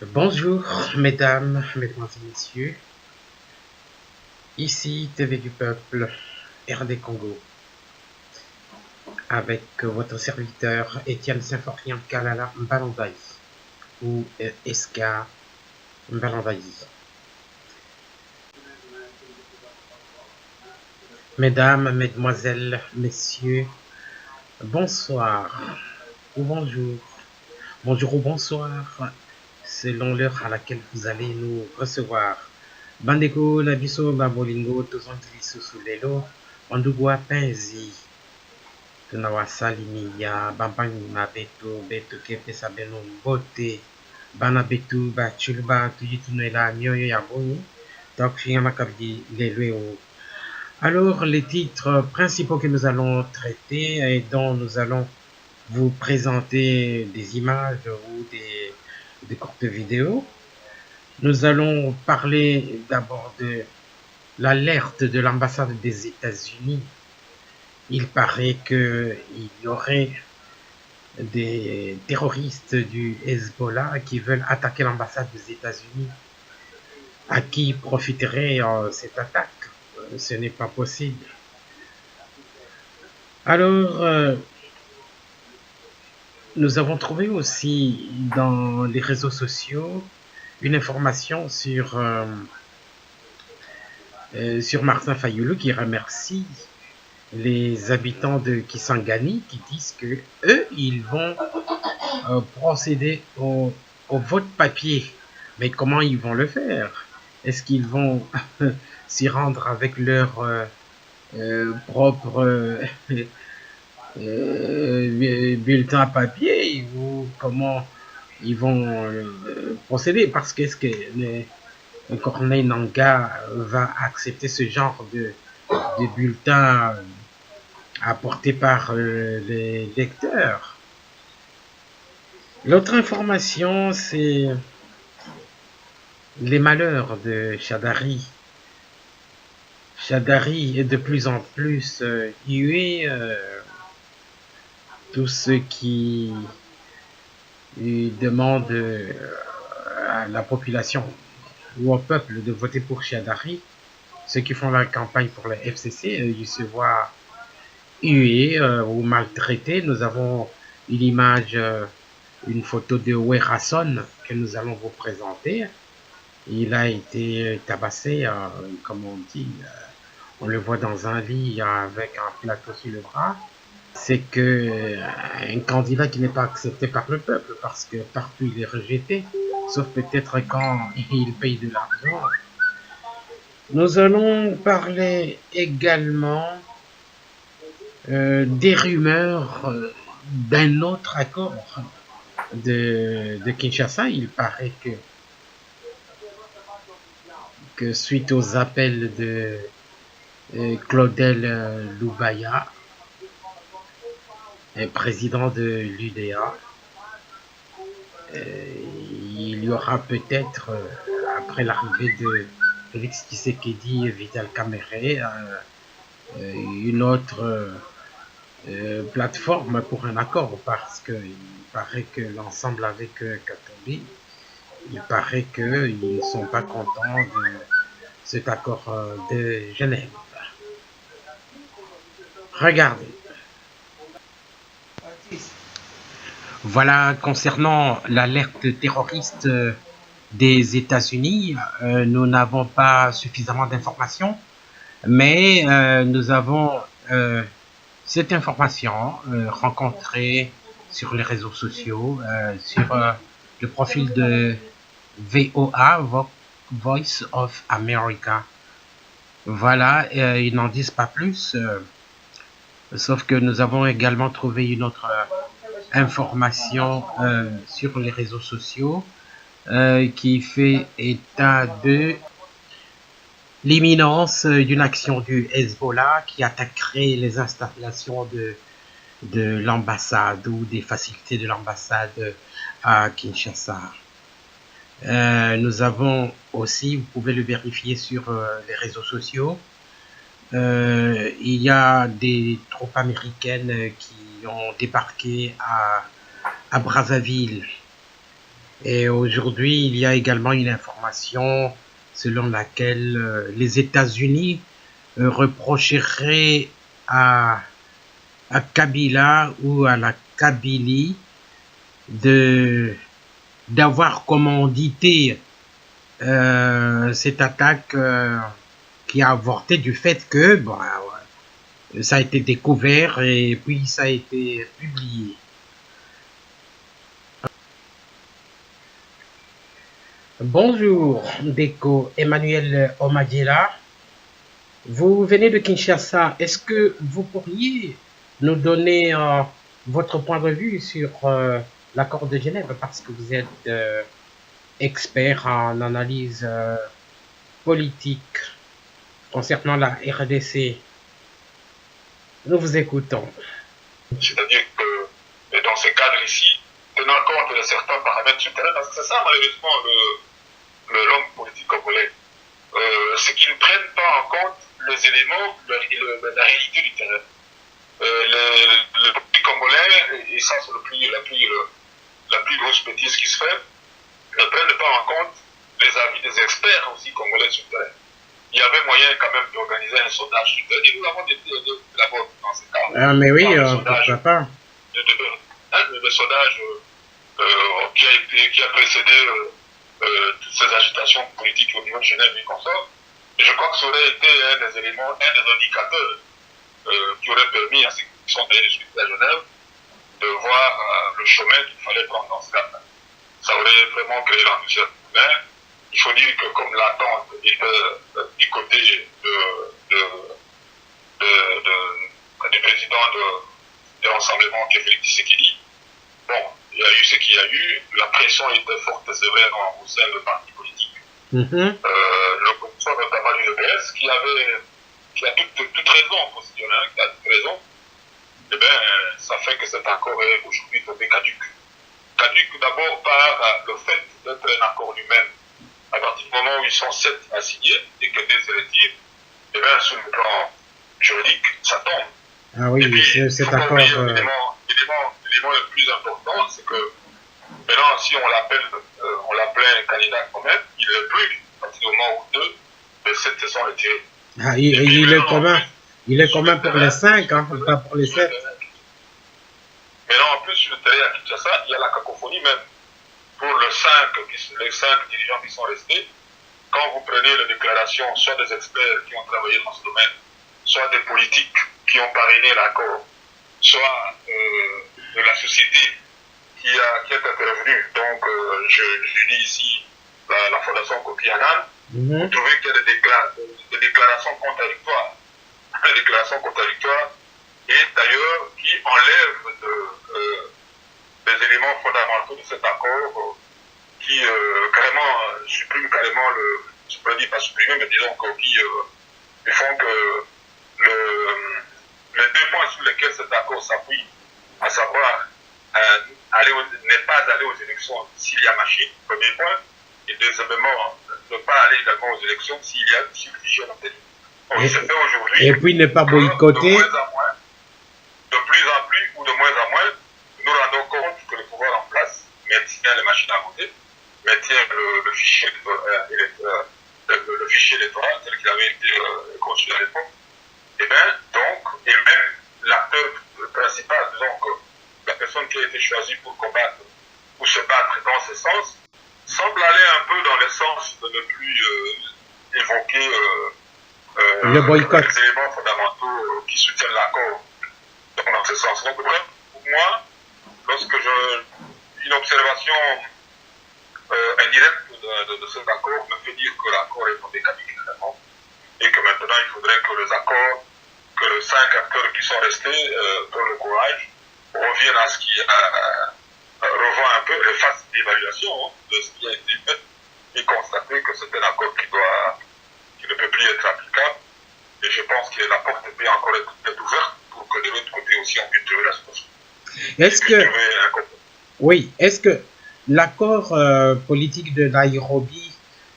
Bonjour, mesdames, mesdemoiselles, messieurs. Ici TV du Peuple, RD Congo, avec votre serviteur Étienne Symphorien Kalala Mbalandaï, ou Eska Mbalandaï. Mesdames, mesdemoiselles, messieurs, bonsoir, ou bonjour, bonjour ou bonsoir, selon l'heure à laquelle vous allez nous recevoir. Bandeko, Nabiso, Babolingo, Tozongili, Susulelo, Ondugwa, Penzi. Tunawasali ya bambangi na betu kepesa beno mbote bana betu bachulba tuyitunela mioyo ya boni donc makabdi lelweo. Alors les titres principaux que nous allons traiter et dont nous allons vous présenter des images ou des courtes vidéos. Nous allons parler d'abord de l'alerte de l'ambassade des États-Unis. Il paraît qu'il y aurait des terroristes du Hezbollah qui veulent attaquer l'ambassade des États-Unis. À qui profiterait cette attaque? Ce n'est pas possible. Alors, nous avons trouvé aussi dans les réseaux sociaux une information sur Martin Fayulu qui remercie les habitants de Kisangani qui disent que eux, ils vont procéder au vote papier. Mais comment ils vont le faire? Est-ce qu'ils vont s'y rendre avec leur propre bulletin à papier ou comment ils vont procéder? Parce que est-ce que Corneille Nangaa va accepter ce genre de bulletin apporté par les lecteurs? L'autre information, c'est les malheurs de Chadari. Chadari est de plus en plus hué. Tous ceux qui demandent à la population ou au peuple de voter pour Chadari, ceux qui font la campagne pour le FCC, ils se voient hués ou maltraités. Nous avons une image, une photo de Werason que nous allons vous présenter. Il a été tabassé, comme on dit, on le voit dans un lit avec un plateau sur le bras. C'est que un candidat qui n'est pas accepté par le peuple parce que partout il est rejeté, sauf peut-être quand il paye de l'argent. Nous allons parler également des rumeurs d'un autre accord de Kinshasa. Il paraît que suite aux appels de Claudel Loubaya, président de l'UDA, il y aura peut-être, après l'arrivée de Félix Tshisekedi et Vital Kamerhe, une autre plateforme pour un accord, parce qu'il paraît que l'ensemble avec Katumbi, il paraît qu'ils ne sont pas contents de cet accord de Genève. Regardez. Voilà, concernant l'alerte terroriste des États-Unis, nous n'avons pas suffisamment d'informations, mais nous avons cette information rencontrée sur les réseaux sociaux, sur le profil de VOA, Voice of America. Voilà, ils n'en disent pas plus, sauf que nous avons également trouvé une autre information sur les réseaux sociaux qui fait état de l'imminence d'une action du Hezbollah qui attaquerait les installations de l'ambassade ou des facilités de l'ambassade à Kinshasa. Nous avons aussi, vous pouvez le vérifier sur les réseaux sociaux, il y a des troupes américaines qui ont débarqué à Brazzaville. Et aujourd'hui, il y a également une information selon laquelle les États-Unis reprocheraient à Kabila ou à la Kabylie de d'avoir commandité cette attaque qui a avorté du fait que bon, ça a été découvert et puis ça a été publié. Bonjour, Beko Emmanuel Omadjela. Vous venez de Kinshasa. Est-ce que vous pourriez nous donner votre point de vue sur l'accord de Genève parce que vous êtes expert en analyse politique concernant la RDC. Nous vous écoutons. C'est-à-dire que dans ce cadre ici, tenant compte de certains paramètres sur le terrain, parce que c'est ça malheureusement l'homme politique congolais, c'est qu'ils ne prennent pas en compte les éléments, la réalité du terrain. Le politique congolais, et ça c'est la plus grosse bêtise qui se fait, ne prennent pas en compte les avis des experts aussi congolais sur le terrain. Il y avait moyen quand même d'organiser un sondage sur le terrain. Et nous avons été d'abord dans ce cas. Ah mais oui, pourquoi pas. Le sondage qui a précédé toutes ces agitations politiques au niveau de Genève et consorts. Et je crois que ça aurait été un des éléments, un des indicateurs qui aurait permis à ceux qui sont allés discuter à Genève de voir le chemin qu'il fallait prendre dans ce cas-là. Ça aurait vraiment créé l'enthousiasme. Mais il faut dire que comme l'attente était du côté du président de l'Assemblement qui est Félix Tshisekedi, bon, il y a eu ce qu'il y a eu, la pression était forte et sévère au sein de partis politiques. L'opposition notamment du EPS qui a toute raison constitutionnelle, qui a toute raison, eh bien, ça fait que cet accord est aujourd'hui tombé caduc. Caduc d'abord par le fait d'être un accord humain. À partir du moment où ils sont 7 à signer et que des électives, eh bien, sur le plan juridique, ça tombe. Ah oui, c'est d'accord. L'élément le plus important, c'est que maintenant, si on l'appelait un candidat quand même, il n'est plus, à partir du moment où 2, les 7 se sont retirés. Ah, il est quand même pour les 5, hein, pas pour les 7. Maintenant, en plus, sur le terrain à Kinshasa, il y a la cacophonie même. Pour les 5 dirigeants qui sont restés, quand vous prenez les déclarations, soit des experts qui ont travaillé dans ce domaine, soit des politiques qui ont parrainé l'accord, soit de la société qui est intervenue. Donc, je lis ici la Fondation Kofi Annan. Vous trouvez qu'il y a des déclarations contradictoires. Des déclarations contradictoires et d'ailleurs qui enlèvent des éléments fondamentaux de cet accord qui carrément suppriment carrément je ne peux pas supprimer, mais disons qu'ils font que les 2 points sur lesquels cet accord s'appuie, à savoir ne pas aller aux élections s'il y a machine, premier point, et deuxièmement, ne pas aller également aux élections s'il y a fichier d'obtenir. Et puis ne pas boycotter. De plus en plus ou de moins en moins, nous rendons compte que le pouvoir en place maintient les machines à voter, maintient le fichier électoral tel qu'il avait été conçu à l'époque. Et bien, donc, et même l'acteur principal, disons que la personne qui a été choisie pour combattre ou se battre dans ce sens, semble aller un peu dans le sens de ne plus évoquer le boycott. Les éléments fondamentaux qui soutiennent l'accord dans ce sens. Donc, bref, pour moi, lorsque une observation indirecte de cet accord me fait dire que l'accord est tombé caduquement et que maintenant il faudrait que les accords, que les 5 acteurs qui sont restés donnent le courage, reviennent à ce qui revoient un peu, fassent l'évaluation de ce qui a été fait et constater que c'est un accord qui ne peut plus être applicable. Et je pense que la porte peut encore être ouverte pour que de l'autre côté aussi on puisse trouver la solution. Est-ce que l'accord politique de Nairobi,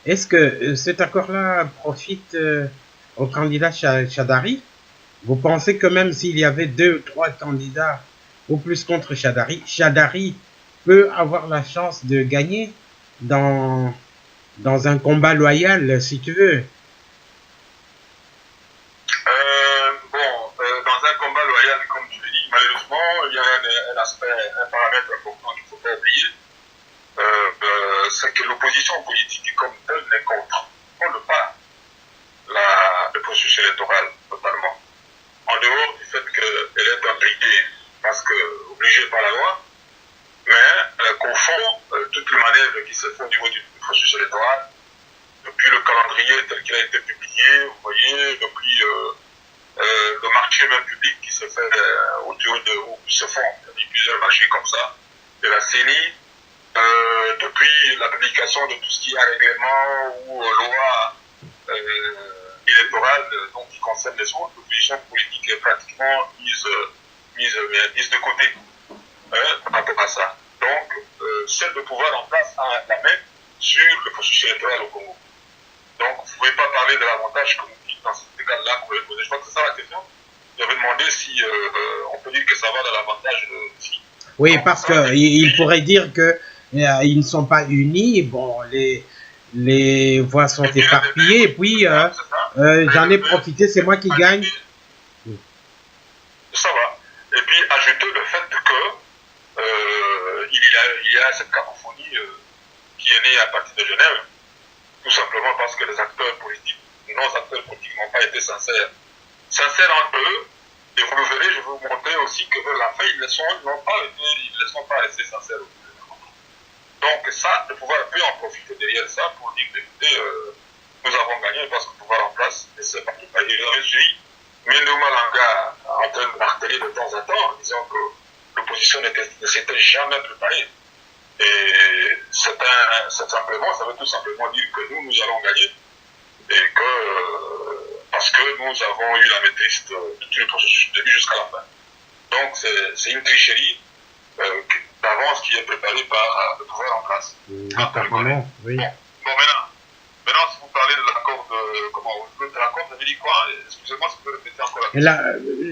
est-ce que cet accord-là profite au candidat Chadari? Vous pensez que même s'il y avait 2 ou 3 candidats ou plus contre Chadari, Chadari peut avoir la chance de gagner? dans, dans un combat loyal, si tu veux. Dans un combat loyal, comme tu le dis, malheureusement, il y a un aspect, un paramètre important qu'il ne faut pas oublier, c'est que l'opposition politique comme telle ne contrôle pas le processus électoral totalement. En dehors du fait qu'elle est imbriquée, parce que obligée par la loi, mais qu'au fond, toutes les manœuvres qui se font au niveau du processus électoral, depuis le calendrier tel qu'il a été publié, vous voyez, depuis le marché même public qui se fait autour de où se font plusieurs marchés comme ça, de la CENI, depuis la publication de tout ce qui est règlement ou loi électorale donc, qui concerne les autres, l'opposition politique est pratiquement mise de côté par rapport à ça. Donc, celle de pouvoir en place a la main sur le processus électoral au Congo. Donc, vous ne pouvez pas parler de l'avantage que vous dites dans cet égal-là que vous avez posé. Je crois que c'est ça la question. J'avais demandé si on peut dire que ça va dans l'avantage de... Oui, parce qu'il pourrait dire que ils ne sont pas unis. Bon, les voix sont éparpillées. Et puis, j'en ai profité, c'est moi qui gagne. Ça va. Et puis, ajouter le fait que il y a cette cacophonie qui est née à partir de Genève, tout simplement parce que les acteurs politiques, nos acteurs politiques n'ont pas été sincères entre eux. Et vous le verrez, je vais vous montrer aussi que la fin, ils ne sont pas restés sincères. Donc ça, le pouvoir peut en profiter derrière ça pour dire, écoutez, nous avons gagné parce que le pouvoir en place, et c'est pas tout à fait. Mais nous, Malanga, en train de marteler de temps en temps, en disant que l'opposition ne s'était jamais préparée. Et c'est simplement, ça veut tout simplement dire que nous allons gagner et que parce que nous avons eu la maîtrise de tout le processus du début jusqu'à la fin. Donc c'est une tricherie d'avance qui est préparée par le pouvoir en place. Apparemment, oui. Bon, maintenant, si vous parlez de l'accord de l'accord, vous avez dit quoi? Excusez-moi, si vous pouvez répéter encore la question.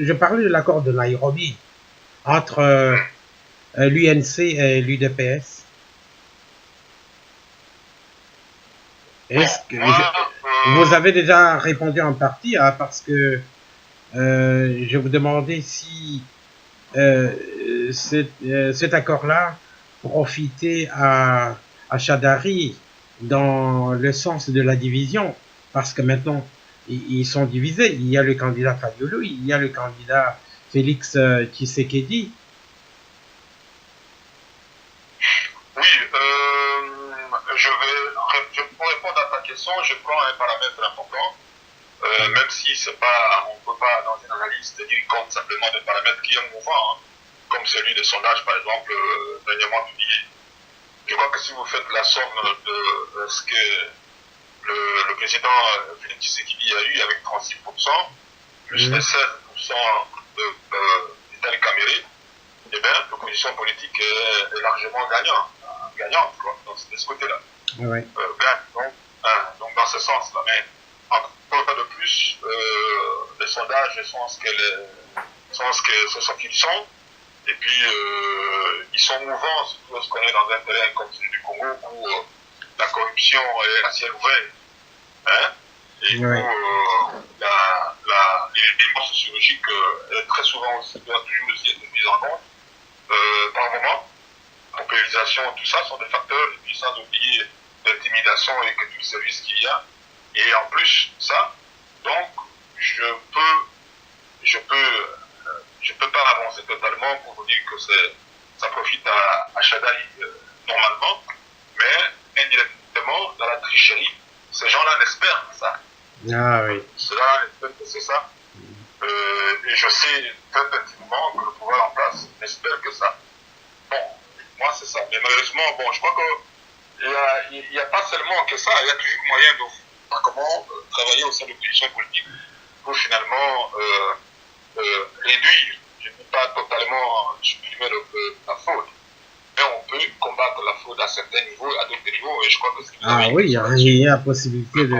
Je parlais de l'accord de Nairobi entre l'UNC et l'UDPS. Est-ce que vous avez déjà répondu en partie parce que je vous demandais si cet accord-là profitait à Chadari dans le sens de la division, parce que maintenant ils sont divisés. Il y a le candidat Fayulu, il y a le candidat Félix Tshisekedi. Oui, pour répondre à ta question, je prends un paramètre important, même si c'est pas, on ne peut pas dans une analyse tenir compte simplement d'un paramètre qui est mouvant, hein, comme celui des sondages par exemple dernièrement publié. Je crois que si vous faites la somme de ce que le président Félix Tshisekedi a eu avec 36%, plus les 16% d'Itali Caméré, eh bien, l'opposition politique est largement gagnante, quoi. Donc, c'est de ce côté-là. Ouais. Donc, dans ce sens-là. Mais, encore de plus, les sondages sont ce qu'ils sont. Et puis, ils sont mouvants, surtout lorsqu'on est dans un terrain comme celui du Congo, où la corruption est à ciel ouvert. Hein? Et où l'élément sociologique est très souvent aussi, doit toujours aussi être mis en compte. Par moment, la paupérisation, tout ça sont des facteurs, et puis sans oublier l'intimidation et que tout le service qu'il y a. Et en plus, ça, donc, je peux pas avancer totalement pour vous dire que ça profite à Chadari normalement, mais indirectement, dans la tricherie, ces gens-là n'espèrent que ça. Ah oui. Ceux-là n'espèrent que c'est ça. Et je sais très intimement que le pouvoir en place n'espère que ça. Bon, moi c'est ça. Mais malheureusement, bon, je crois qu'il n'y a pas seulement que ça, il y a toujours moyen de voir comment travailler au sein de l'opposition politique pour finalement réduire, je ne dis pas totalement supprimer la fraude, mais on peut combattre la fraude à certains niveaux, à d'autres niveaux, et je crois que oui, il y a possibilité de...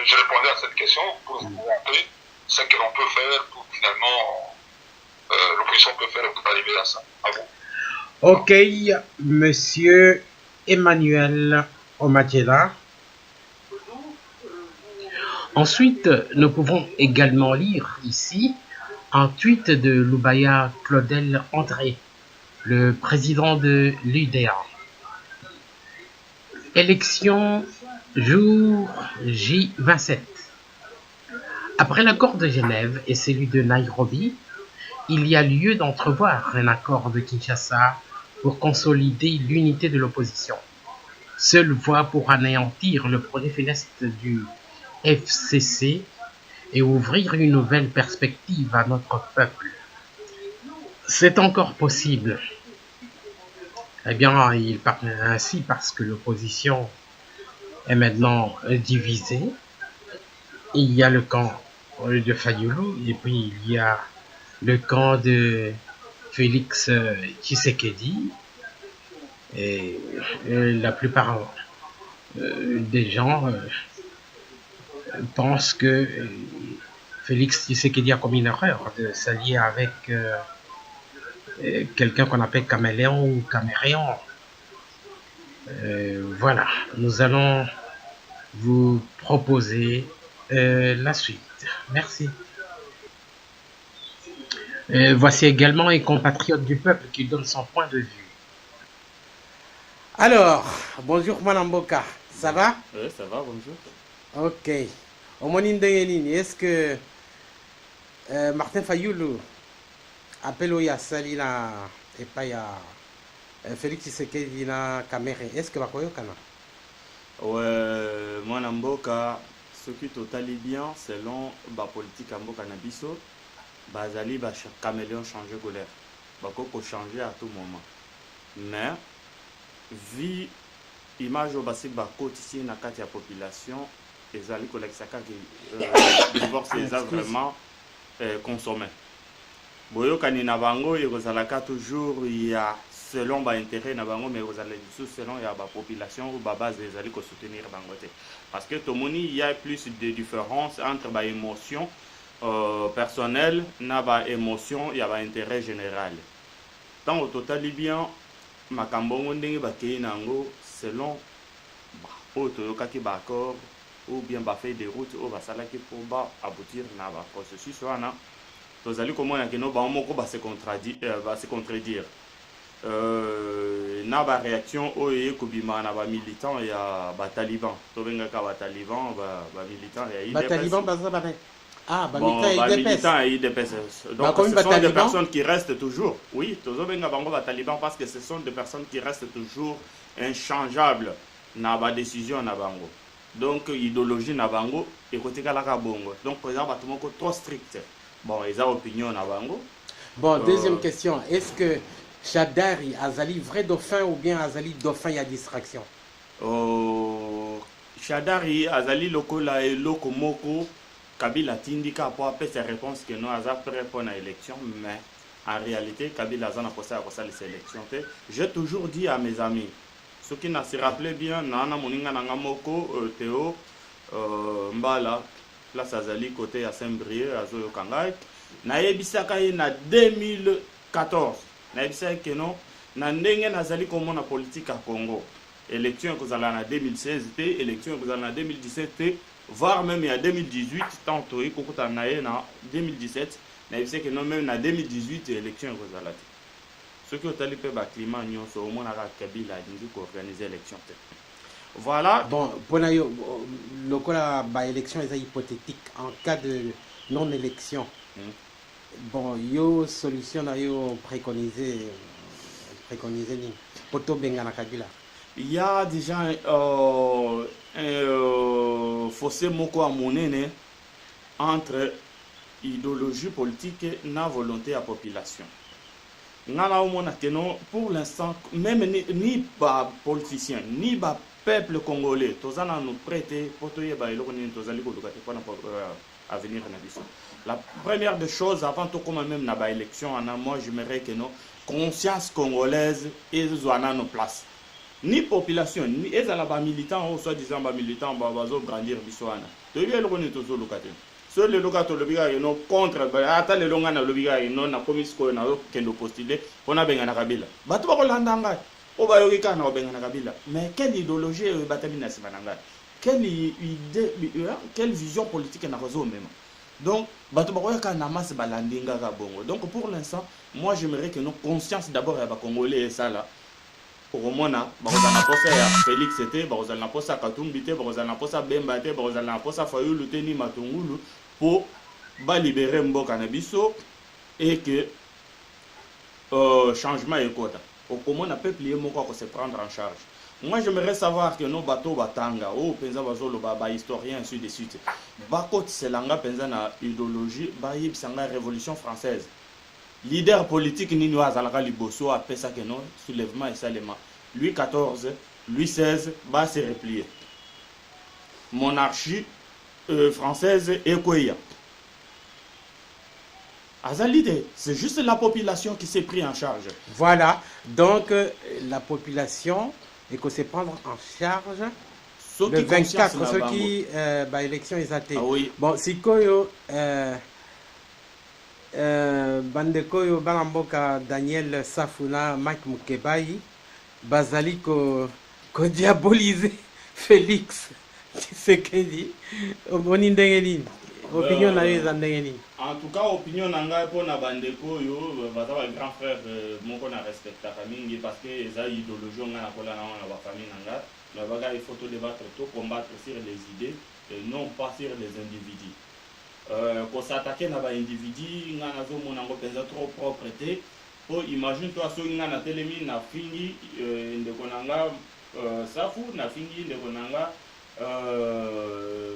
Je répondais à cette question pour vous montrer ce que l'on peut faire pour finalement l'opposition peut faire pour arriver à ça. À vous. Ok, monsieur Emmanuel Omadjela. Ensuite, nous pouvons également lire ici un tweet de Loubaya Claudel André, le président de l'UDA. Élection jour J27. Après l'accord de Genève et celui de Nairobi, il y a lieu d'entrevoir un accord de Kinshasa pour consolider l'unité de l'opposition. Seule voie pour anéantir le projet funeste du FCC et ouvrir une nouvelle perspective à notre peuple. C'est encore possible. Eh bien, il parle ainsi parce que l'opposition est maintenant divisée. Il y a le camp de Fayulu et puis il y a le camp de Félix Tshisekedi. Et la plupart des gens pensent que Félix Tshisekedi a commis une erreur de s'allier avec quelqu'un qu'on appelle caméléon ou caméréon. Voilà, nous allons vous proposer la suite. Merci. Voici également un compatriote du peuple qui donne son point de vue. Alors, bonjour Manamboka, ça va? Oui, ça va, bonjour. Ok. Omonindengeni, est-ce que Martin Fayulu appelle Oya Salina et pas ya Félix Tshisekedi na Kamere, est-ce que Bakoyo Kana? Ouais, Manamboka, ce qui est totalement bien, selon la politique Amboka Nabiso, Bazali va caméléon changer colère. Bako peut changer à tout moment. Mais, vu l'image au basi bako ici na kati ya population, les alliés collègues saka qui divorce les vraiment consommé. Boyo kanina bango et rozalaka toujours il y a selon ba intérêt na bango mais rozalaka selon il y a ba population ou ba base des alliés ko soutenir bangote. Parce que tomoni il y a plus de différence entre ba émotion personnelle na ba émotion il y a ba intérêt général. Tant au total bien makambongo ndenge bakei nango selon o toyokaki ba accord ou bien ba fait des routes ou ba salaki pour ba aboutir na ba processus wana tozali komona ke no ba moko ba se contredire na ba réaction oyo ekobima na ba militant ya ba taliban to bengaka ba taliban ba militant ya IDPS Ba taliban baza ba ah, bah, bon, militants et IDPS. Donc, ce sont des personnes qui restent toujours. Oui, taliban parce que ce sont des personnes qui restent toujours inchangeables dans la décision na bango. Donc, idéologie na bango et côté kalaka bongo. Donc, par exemple, tout trop strict. Bon, ils ont opinion na bango. Bon, deuxième question. Est-ce que Chadari Azali vrai dauphin ou bien Azali dauphin il y a distraction? Chadari Azali lokola et lokomoko. Kabila tindika pour appeler ses réponses que nous avons prêt pour l'élection, mais en réalité, Kabila a posé à les élections. J'ai toujours dit à mes amis, ceux qui se rappellent bien, Nana Moninga Nangamoko, Théo, Mbala, place Azali, côté à Saint-Brieuc, à Zoyo Kangai, Naebisaka na 2014, Naebisaka que non, Nandenge Nazali comme la politique à Congo. Élection que vous allez en 2016, élection que vous allez en 2017, voire même il y a 2018, tantôt il y a 2017, mais c'est que non même en 2018 élection aux alati. Ce qui est allé faire le climat nous au moins à Kabila a organiser l'élection. Voilà. Bon, pour le cas de l'élection est hypothétique en cas de non-élection. Bon, yo solution à yo préconiser pour tout Bengana Kabila. Il y a déjà un fossé moko à monene entre idéologie politique et la volonté de la population. Pour l'instant, même ni pas politiciens, ni pas peuple congolais, tous nous prêter pour avenir. La première des choses, avant tout comme même dans l'élection, moi j'aimerais que nos conscience congolaise et nos places. Ni population, ni les militants, ou soi-disant militants, bazo grandir bisouana. Tu veux le connaître tous les locataires. Sur les locataires, le biga non contre, attends les longana le biga non na commis ko na kendo postuler, on a benga na kabila. Batu ba ko landanga. obayoki kaka na kobenga na Kabila. Mais quelle idéologie batami na sima na ngai? Quelle idée, quelle vision politique na réseau même? Donc, bato bakoyaka na masse balandinga ka bongo. Donc pour l'instant, moi j'aimerais que nos conscience d'abord ya ba congolais et ça là. Pour mona, bazana posa ya Félix était, bazana posa Katumbi te, bazana posa Bemba te, bazana posa Fayulu te ni Matungulu pour ba libérer mboka na biso et que changement est quoi? Comment on peut plier mon corps se prendre en charge? Moi j'aimerais savoir que nos bateaux batanga, oh penza bazolo ba historien ainsi de suite. Bakot selanga penza na idéologie, ba yibsanga révolution française. Leader politique nini azalaka liboso apesa que non soulèvement et salema. Lui 14, lui 16 ba se replier. Monarchie française ekoya. Azalide, c'est juste la population qui s'est pris en charge. Voilà, donc la population et qu'on se prendre en charge le 24, ceux qui élection ils ont été. Ah oui. Bon, si koyo bandekoyo balamboka Daniel Safuna Mike Mukebai bazali ko diaboliser Félix Tshisekedi omoni ndenge nini? Opinion na yo ndenge nini? En tout cas, opinion nanga pour na bandeko yo baza ba grand frère moko na respectaka mingi parce que eza idéologie nga na kola na ba famille nanga na baga il faut tout débattre, tout combattre sur les idées et non pas sur les individus. Pour s'attaquer na ba individu nga na zo mona ngo penza trop propreté. Po imagine toi so nga na telemi na fingi ndeko nanga safu na fingi ndeko nanga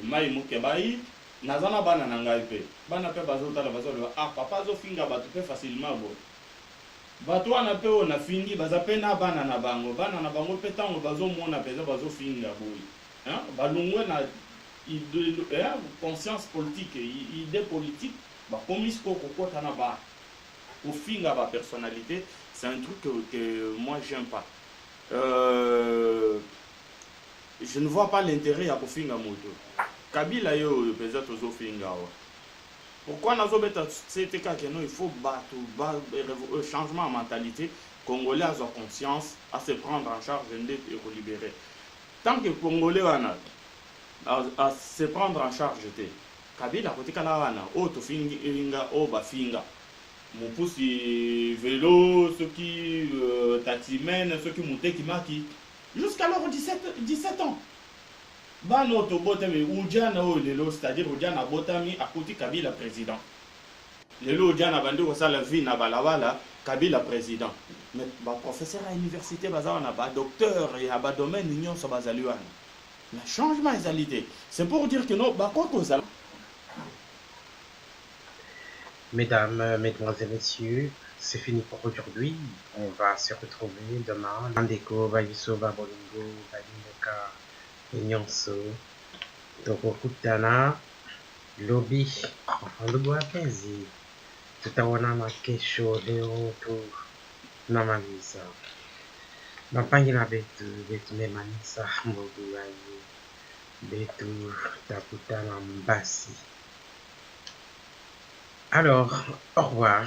mai Mukebai nazana bana na ngai pe bana pe bazotala bazolo ah papa zo finga bato pe facilement bo bato wana pe ona fingi baza pe na bana na bango pe tango bazo mona peza bazo finga boyi hein balungwe na conscience politique idée politique ba komis ko kokota na ba ko finga ba personnalité. C'est un truc que moi j'aime pas. Je ne vois pas l'intérêt à ko finga moto. Kabila yo peza tozo finga wa. Pourquoi nazo beta c'était ka que non il faut battre changement de mentalité. Congolais ont conscience à se prendre en charge et ko libérer. Tant que Congolais wana à se prendre en charge te. Kabila kotika la wana o to finga o ba finga. Mon pousi vélo, ceux qui taximène, ceux qui montent qui maki jusqu'à l'heure 17 ans. Bano to botami ujana o lelo, c'est-à-dire ujana botami à côté Kabila président. Lelo ujana bandi ko sala vie na balabala Kabila président. Mais ba professeur à l'université bazana ba docteur et à ba domaine union so bazaliwana. Le changement est. C'est pour dire que non ba quoi ça. Mesdames, mesdemoiselles, messieurs, c'est fini pour aujourd'hui. On va se retrouver demain. Landeko, Bayiso, Babolingo, Balindoka, Nyonso, Tokokutana, Lobby, Ndugu Penzi, tutaona makesho leo tu namaliza. Mapangila betu memanisa mbogu wanyu betu takutana Mbasi. Alors, au revoir.